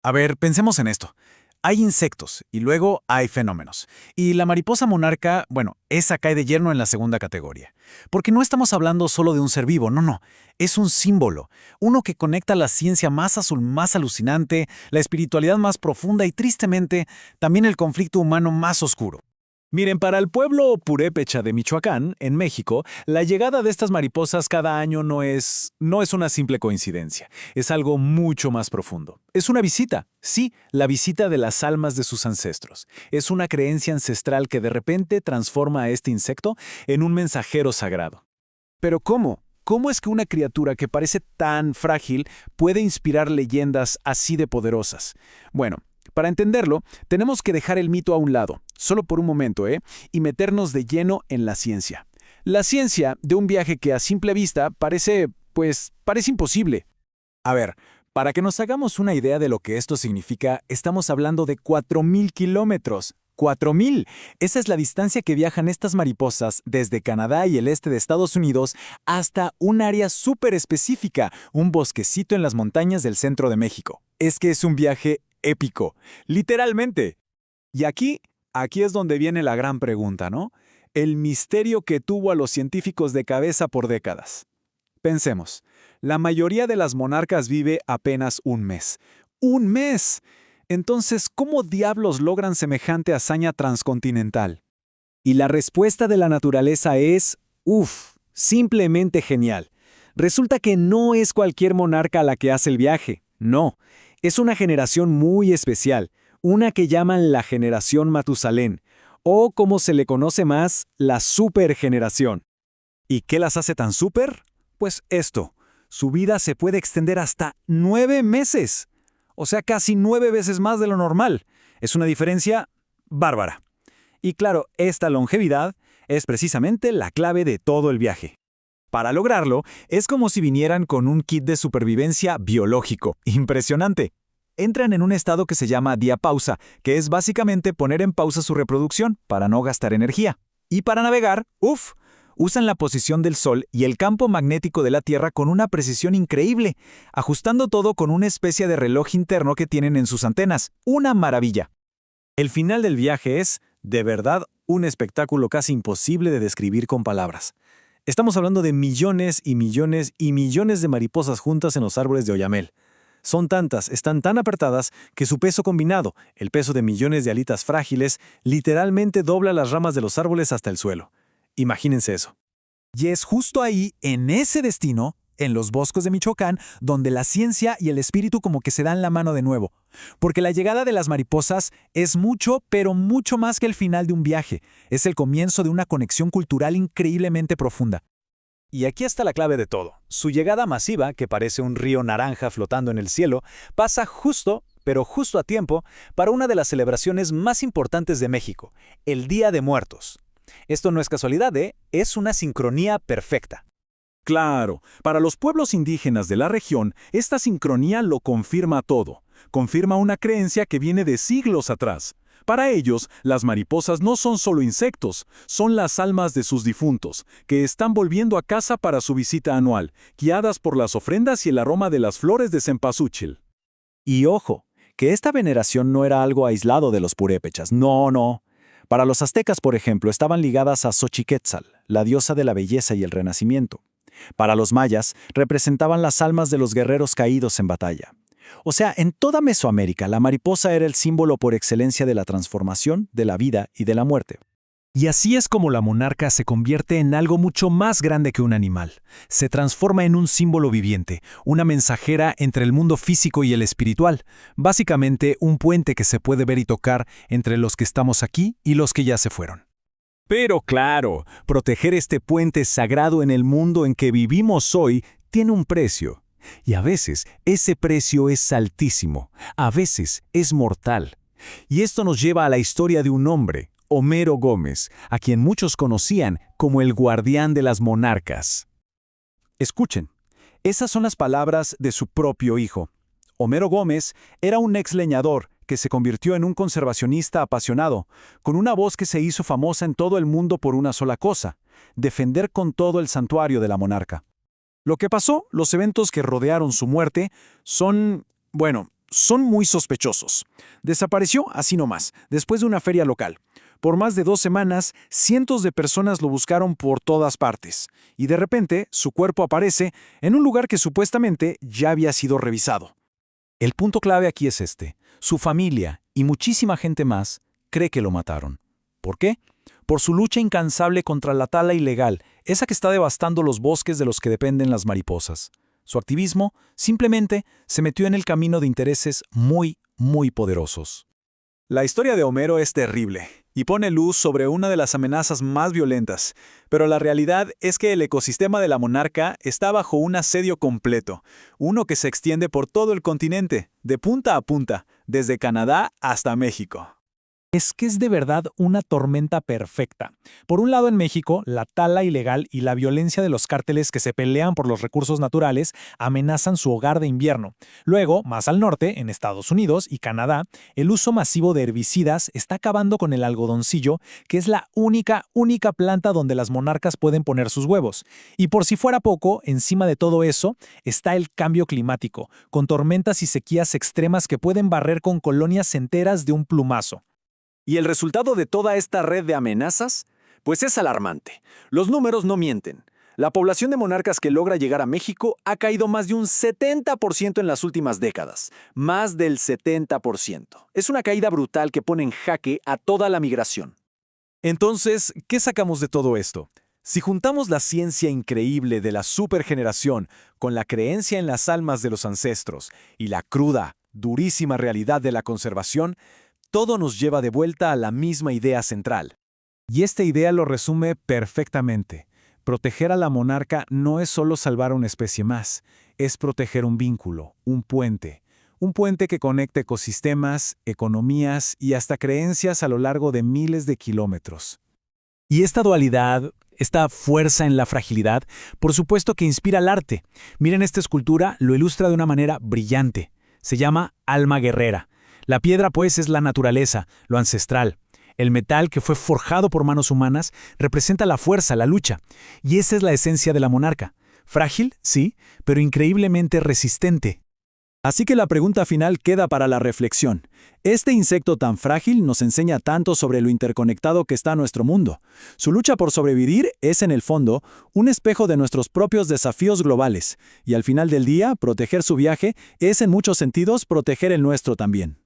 A ver, pensemos en esto. Hay insectos y luego hay fenómenos. Y la mariposa monarca, bueno, esa cae de lleno en la segunda categoría. Porque no estamos hablando solo de un ser vivo, no. Es un símbolo, uno que conecta la ciencia más azul, más alucinante, la espiritualidad más profunda y, tristemente, también el conflicto humano más oscuro. Miren, para el pueblo purépecha de Michoacán, en México, la llegada de estas mariposas cada año no es una simple coincidencia, es algo mucho más profundo. Es una visita, sí, la visita de las almas de sus ancestros. Es una creencia ancestral que de repente transforma a este insecto en un mensajero sagrado. Pero ¿cómo? ¿Cómo es que una criatura que parece tan frágil puede inspirar leyendas así de poderosas? Bueno, para entenderlo, tenemos que dejar el mito a un lado, solo por un momento, y meternos de lleno en la ciencia. La ciencia de un viaje que a simple vista parece imposible. A ver, para que nos hagamos una idea de lo que esto significa, estamos hablando de 4.000 kilómetros. ¡4.000! Esa es la distancia que viajan estas mariposas desde Canadá y el este de Estados Unidos hasta un área súper específica, un bosquecito en las montañas del centro de México. Es que es un viaje épico, literalmente. Y aquí es donde viene la gran pregunta, ¿no? El misterio que tuvo a los científicos de cabeza por décadas. Pensemos, la mayoría de las monarcas vive apenas un mes. ¡Un mes! Entonces, ¿cómo diablos logran semejante hazaña transcontinental? Y la respuesta de la naturaleza es, simplemente genial. Resulta que no es cualquier monarca la que hace el viaje, no. Es una generación muy especial, una que llaman la generación Matusalén, o como se le conoce más, la supergeneración. ¿Y qué las hace tan súper? Pues esto, su vida se puede extender hasta 9 meses. O sea, casi 9 veces más de lo normal. Es una diferencia bárbara. Y claro, esta longevidad es precisamente la clave de todo el viaje. Para lograrlo, es como si vinieran con un kit de supervivencia biológico. Impresionante. Entran en un estado que se llama diapausa, que es básicamente poner en pausa su reproducción para no gastar energía. Y para navegar, usan la posición del Sol y el campo magnético de la Tierra con una precisión increíble, ajustando todo con una especie de reloj interno que tienen en sus antenas. ¡Una maravilla! El final del viaje es, de verdad, un espectáculo casi imposible de describir con palabras. Estamos hablando de millones y millones y millones de mariposas juntas en los árboles de Oyamel. Son tantas, están tan apretadas, que su peso combinado, el peso de millones de alitas frágiles, literalmente dobla las ramas de los árboles hasta el suelo. Imagínense eso. Y es justo ahí, en ese destino, en los bosques de Michoacán, donde la ciencia y el espíritu como que se dan la mano de nuevo. Porque la llegada de las mariposas es mucho, pero mucho más que el final de un viaje. Es el comienzo de una conexión cultural increíblemente profunda. Y aquí está la clave de todo. Su llegada masiva, que parece un río naranja flotando en el cielo, pasa justo a tiempo, para una de las celebraciones más importantes de México, el Día de Muertos. Esto no es casualidad, es una sincronía perfecta. Claro, para los pueblos indígenas de la región, esta sincronía lo confirma todo. Confirma una creencia que viene de siglos atrás. Para ellos, las mariposas no son solo insectos, son las almas de sus difuntos, que están volviendo a casa para su visita anual, guiadas por las ofrendas y el aroma de las flores de cempasúchil. Y ojo, que esta veneración no era algo aislado de los purépechas, no. Para los aztecas, por ejemplo, estaban ligadas a Xochiquétzal, la diosa de la belleza y el renacimiento. Para los mayas, representaban las almas de los guerreros caídos en batalla. O sea, en toda Mesoamérica, la mariposa era el símbolo por excelencia de la transformación, de la vida y de la muerte. Y así es como la monarca se convierte en algo mucho más grande que un animal. Se transforma en un símbolo viviente, una mensajera entre el mundo físico y el espiritual. Básicamente, un puente que se puede ver y tocar entre los que estamos aquí y los que ya se fueron. Pero claro, proteger este puente sagrado en el mundo en que vivimos hoy tiene un precio. Y a veces ese precio es altísimo, a veces es mortal. Y esto nos lleva a la historia de un hombre, Homero Gómez, a quien muchos conocían como el guardián de las monarcas. Escuchen, esas son las palabras de su propio hijo. Homero Gómez era un ex leñador que se convirtió en un conservacionista apasionado, con una voz que se hizo famosa en todo el mundo por una sola cosa: defender con todo el santuario de la monarca. Lo que pasó, los eventos que rodearon su muerte, son, son muy sospechosos. Desapareció así nomás, después de una feria local. Por más de 2 semanas, cientos de personas lo buscaron por todas partes. Y de repente, su cuerpo aparece en un lugar que supuestamente ya había sido revisado. El punto clave aquí es este. Su familia y muchísima gente más cree que lo mataron. ¿Por qué? Por su lucha incansable contra la tala ilegal, esa que está devastando los bosques de los que dependen las mariposas. Su activismo simplemente se metió en el camino de intereses muy, muy poderosos. La historia de Homero es terrible y pone luz sobre una de las amenazas más violentas, pero la realidad es que el ecosistema de la monarca está bajo un asedio completo, uno que se extiende por todo el continente, de punta a punta, desde Canadá hasta México. Es que es de verdad una tormenta perfecta. Por un lado, en México, la tala ilegal y la violencia de los cárteles que se pelean por los recursos naturales amenazan su hogar de invierno. Luego, más al norte, en Estados Unidos y Canadá, el uso masivo de herbicidas está acabando con el algodoncillo, que es la única planta donde las monarcas pueden poner sus huevos. Y por si fuera poco, encima de todo eso, está el cambio climático, con tormentas y sequías extremas que pueden barrer con colonias enteras de un plumazo. ¿Y el resultado de toda esta red de amenazas? Pues es alarmante. Los números no mienten. La población de monarcas que logra llegar a México ha caído más de un 70% en las últimas décadas. Más del 70%. Es una caída brutal que pone en jaque a toda la migración. Entonces, ¿qué sacamos de todo esto? Si juntamos la ciencia increíble de la supergeneración con la creencia en las almas de los ancestros y la cruda, durísima realidad de la conservación, todo nos lleva de vuelta a la misma idea central. Y esta idea lo resume perfectamente. Proteger a la monarca no es solo salvar a una especie más, es proteger un vínculo, un puente. Un puente que conecte ecosistemas, economías y hasta creencias a lo largo de miles de kilómetros. Y esta dualidad, esta fuerza en la fragilidad, por supuesto que inspira al arte. Miren, esta escultura lo ilustra de una manera brillante. Se llama Alma Guerrera. La piedra, pues, es la naturaleza, lo ancestral. El metal que fue forjado por manos humanas representa la fuerza, la lucha. Y esa es la esencia de la monarca. Frágil, sí, pero increíblemente resistente. Así que la pregunta final queda para la reflexión. ¿Este insecto tan frágil nos enseña tanto sobre lo interconectado que está nuestro mundo? Su lucha por sobrevivir es, en el fondo, un espejo de nuestros propios desafíos globales. Y al final del día, proteger su viaje es, en muchos sentidos, proteger el nuestro también.